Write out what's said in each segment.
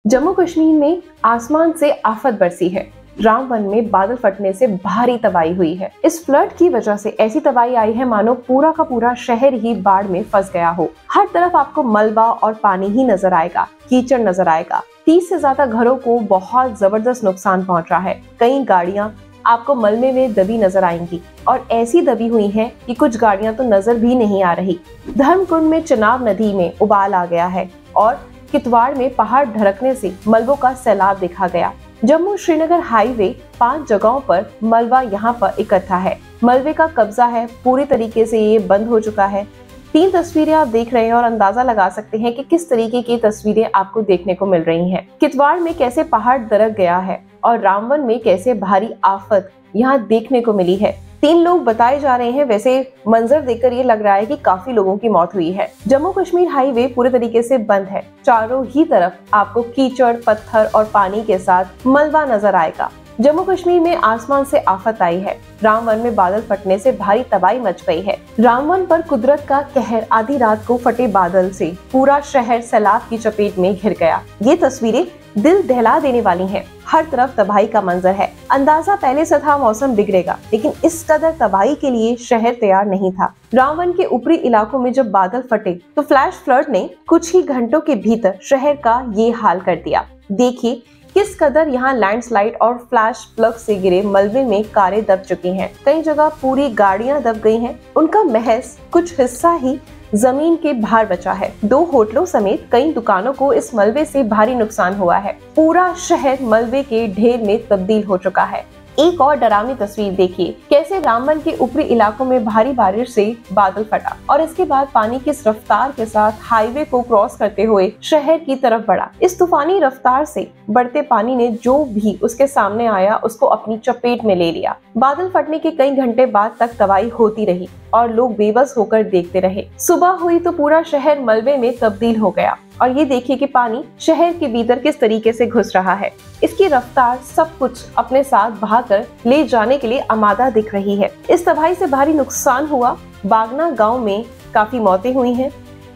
जम्मू कश्मीर में आसमान से आफत बरसी है। रामवन में बादल फटने से भारी तबाही हुई है। इस फ्लड की वजह से ऐसी तबाही आई है मानो पूरा का पूरा शहर ही बाढ़ में फंस गया हो। हर तरफ आपको मलबा और पानी ही नजर आएगा, कीचड़ नजर आएगा। 30 से ज्यादा घरों को बहुत जबरदस्त नुकसान पहुंचा है। कई गाड़ियां आपको मलबे में दबी नजर आएंगी और ऐसी दबी हुई हैं कि कुछ गाड़ियां तो नजर भी नहीं आ रही। धर्मकुंड में चिनाब नदी में उबाल आ गया है और कितवाड़ में पहाड़ ढरकने से मलबों का सैलाब देखा गया। जम्मू श्रीनगर हाईवे 5 जगहों पर मलबा यहाँ पर इकट्ठा है। मलबे का कब्जा है, पूरी तरीके से ये बंद हो चुका है। 3 तस्वीरें आप देख रहे हैं और अंदाजा लगा सकते हैं कि किस तरीके की तस्वीरें आपको देखने को मिल रही हैं। कितवाड़ में कैसे पहाड़ दरक गया है और रामवन में कैसे भारी आफत यहाँ देखने को मिली है। 3 लोग बताए जा रहे हैं। वैसे मंजर देखकर ये लग रहा है कि काफी लोगों की मौत हुई है। जम्मू कश्मीर हाईवे पूरे तरीके से बंद है। चारों ही तरफ आपको कीचड़, पत्थर और पानी के साथ मलबा नजर आएगा। जम्मू कश्मीर में आसमान से आफत आई है। रामवन में बादल फटने से भारी तबाही मच गई है। रामवन पर कुदरत का कहर। आधी रात को फटे बादल से पूरा शहर सैलाब की चपेट में घिर गया। ये तस्वीरें दिल दहला देने वाली हैं। हर तरफ तबाही का मंजर है। अंदाजा पहले से था मौसम बिगड़ेगा, लेकिन इस कदर तबाही के लिए शहर तैयार नहीं था। रामवन के ऊपरी इलाकों में जब बादल फटे तो फ्लैश फ्लड ने कुछ ही घंटों के भीतर शहर का ये हाल कर दिया। देखिए किस कदर यहाँ लैंडस्लाइड और फ्लैश प्लग से गिरे मलबे में कारें दब चुकी हैं। कई जगह पूरी गाड़ियां दब गई हैं। उनका महज कुछ हिस्सा ही जमीन के बाहर बचा है। 2 होटलों समेत कई दुकानों को इस मलबे से भारी नुकसान हुआ है। पूरा शहर मलबे के ढेर में तब्दील हो चुका है। एक और डरावनी तस्वीर देखिए, कैसे रामवन के ऊपरी इलाकों में भारी बारिश से बादल फटा और इसके बाद पानी की रफ्तार के साथ हाईवे को क्रॉस करते हुए शहर की तरफ बढ़ा। इस तूफानी रफ्तार से बढ़ते पानी ने जो भी उसके सामने आया उसको अपनी चपेट में ले लिया। बादल फटने के कई घंटे बाद तक तबाही होती रही और लोग बेबस होकर देखते रहे। सुबह हुई तो पूरा शहर मलबे में तब्दील हो गया और ये देखिए कि पानी शहर के भीतर किस तरीके से घुस रहा है। इसकी रफ्तार सब कुछ अपने साथ बहाकर ले जाने के लिए आमादा दिख रही है। इस तबाही से भारी नुकसान हुआ। बागना गांव में काफी मौतें हुई हैं।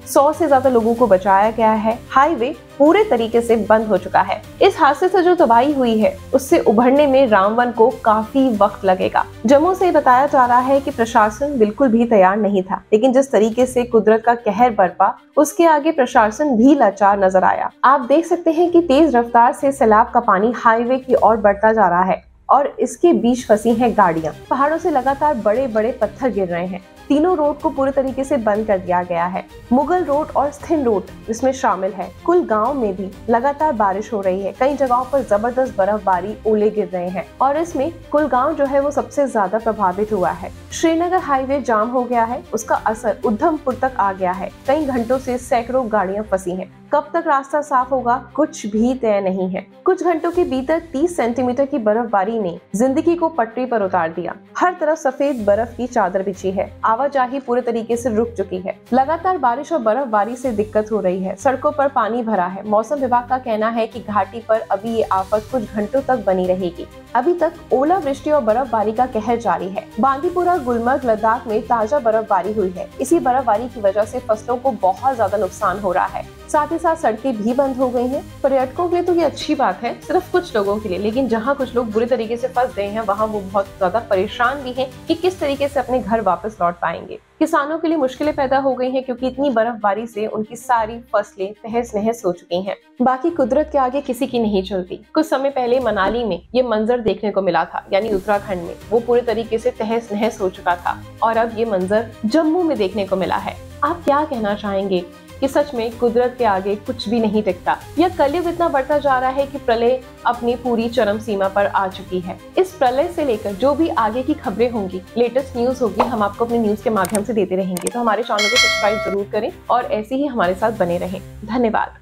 100 से ज्यादा लोगों को बचाया गया है। हाईवे पूरे तरीके से बंद हो चुका है। इस हादसे से जो तबाही हुई है उससे उभरने में रामवन को काफी वक्त लगेगा। जम्मू से बताया जा रहा है कि प्रशासन बिल्कुल भी तैयार नहीं था, लेकिन जिस तरीके से कुदरत का कहर बरपा उसके आगे प्रशासन भी लाचार नजर आया। आप देख सकते हैं कि तेज रफ्तार से सैलाब का पानी हाईवे की ओर बढ़ता जा रहा है और इसके बीच फंसी हैं गाड़ियां। पहाड़ों से लगातार बड़े बड़े पत्थर गिर रहे हैं। तीनों रोड को पूरे तरीके से बंद कर दिया गया है। मुगल रोड और स्थिन रोड इसमें शामिल है। कुल गांव में भी लगातार बारिश हो रही है। कई जगहों पर जबरदस्त बर्फबारी, ओले गिर रहे हैं और इसमें कुल गांव जो है वो सबसे ज्यादा प्रभावित हुआ है। श्रीनगर हाईवे जाम हो गया है। उसका असर उधमपुर तक आ गया है। कई घंटों से सैकड़ों गाड़ियां फंसी हैं। कब तक रास्ता साफ होगा कुछ भी तय नहीं है। कुछ घंटों के भीतर 30 सेंटीमीटर की बर्फबारी ने जिंदगी को पटरी पर उतार दिया। हर तरफ सफेद बर्फ की चादर बिछी है। आवाजाही पूरे तरीके से रुक चुकी है। लगातार बारिश और बर्फबारी से दिक्कत हो रही है। सड़कों पर पानी भरा है। मौसम विभाग का कहना है कि घाटी पर अभी ये आफत कुछ घंटों तक बनी रहेगी। अभी तक ओलावृष्टि और बर्फबारी का कहर जारी है। बांदीपुरा, गुलमर्ग, लद्दाख में ताजा बर्फबारी हुई है। इसी बर्फबारी की वजह से फसलों को बहुत ज्यादा नुकसान हो रहा है। साथ ही साथ सड़कें भी बंद हो गई हैं। पर्यटकों के लिए तो ये अच्छी बात है, सिर्फ कुछ लोगों के लिए, लेकिन जहाँ कुछ लोग बुरे तरीके से फंस गए हैं वहाँ वो बहुत ज्यादा परेशान भी हैं कि किस तरीके से अपने घर वापस लौट पाएंगे। किसानों के लिए मुश्किलें पैदा हो गई हैं क्योंकि इतनी बर्फबारी से उनकी सारी फसलें तहस नहस हो चुकी हैं। बाकी कुदरत के आगे किसी की नहीं चलती। कुछ समय पहले मनाली में ये मंजर देखने को मिला था, यानी उत्तराखंड में वो पूरे तरीके से तहस नहस हो चुका था और अब ये मंजर जम्मू में देखने को मिला है। आप क्या कहना चाहेंगे कि सच में कुदरत के आगे कुछ भी नहीं टिकता, या कलयुग इतना बढ़ता जा रहा है कि प्रलय अपनी पूरी चरम सीमा पर आ चुकी है। इस प्रलय से लेकर जो भी आगे की खबरें होंगी, लेटेस्ट न्यूज होगी, हम आपको अपने न्यूज के माध्यम से देते रहेंगे। तो हमारे चैनल को सब्सक्राइब जरूर करें और ऐसे ही हमारे साथ बने रहें। धन्यवाद।